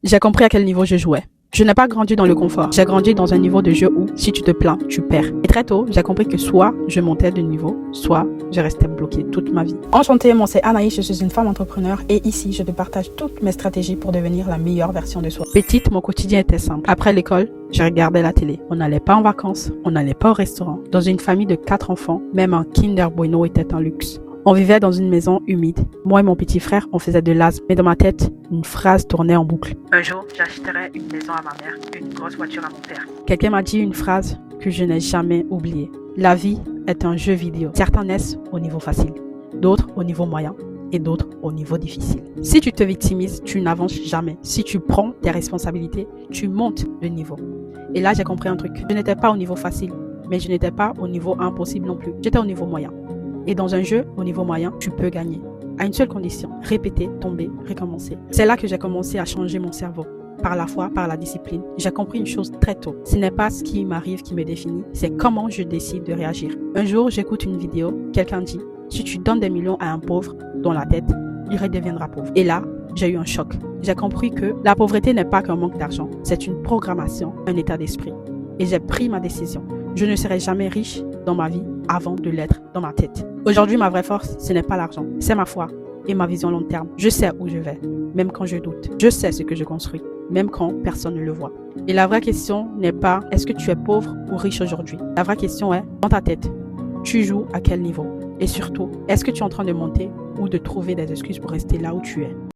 J'ai compris à quel niveau je jouais. Je n'ai pas grandi dans le confort. J'ai grandi dans un niveau de jeu où, si tu te plains, tu perds. Et très tôt, j'ai compris que soit je montais de niveau, soit je restais bloqué toute ma vie. Enchantée, moi c'est Anaïs, je suis une femme entrepreneur et ici, je te partage toutes mes stratégies pour devenir la meilleure version de soi. Petite, mon quotidien était simple. Après l'école, je regardais la télé. On n'allait pas en vacances, on n'allait pas au restaurant. Dans une famille de 4 enfants, même un Kinder Bueno était un luxe. On vivait dans une maison humide. Moi et mon petit frère, on faisait de l'asthme. Mais dans ma tête, une phrase tournait en boucle. Un jour, j'achèterai une maison à ma mère, une grosse voiture à mon père. Quelqu'un m'a dit une phrase que je n'ai jamais oubliée. La vie est un jeu vidéo. Certains naissent au niveau facile, d'autres au niveau moyen et d'autres au niveau difficile. Si tu te victimises, tu n'avances jamais. Si tu prends tes responsabilités, tu montes de niveau. Et là, j'ai compris un truc. Je n'étais pas au niveau facile, mais je n'étais pas au niveau impossible non plus. J'étais au niveau moyen. Et dans un jeu, au niveau moyen, tu peux gagner. À une seule condition, répéter, tomber, recommencer. C'est là que j'ai commencé à changer mon cerveau. Par la foi, par la discipline. J'ai compris une chose très tôt. Ce n'est pas ce qui m'arrive qui me définit, c'est comment je décide de réagir. Un jour, j'écoute une vidéo, quelqu'un dit « Si tu donnes des millions à un pauvre, dans la tête, il redeviendra pauvre. » Et là, j'ai eu un choc. J'ai compris que la pauvreté n'est pas qu'un manque d'argent, c'est une programmation, un état d'esprit. Et j'ai pris ma décision. Je ne serai jamais riche dans ma vie avant de l'être dans ma tête. Aujourd'hui, ma vraie force, ce n'est pas l'argent, c'est ma foi et ma vision long terme. Je sais où je vais, même quand je doute. Je sais ce que je construis, même quand personne ne le voit. Et la vraie question n'est pas est-ce que tu es pauvre ou riche aujourd'hui. La vraie question est, dans ta tête, tu joues à quel niveau? Et surtout, est-ce que tu es en train de monter ou de trouver des excuses pour rester là où tu es?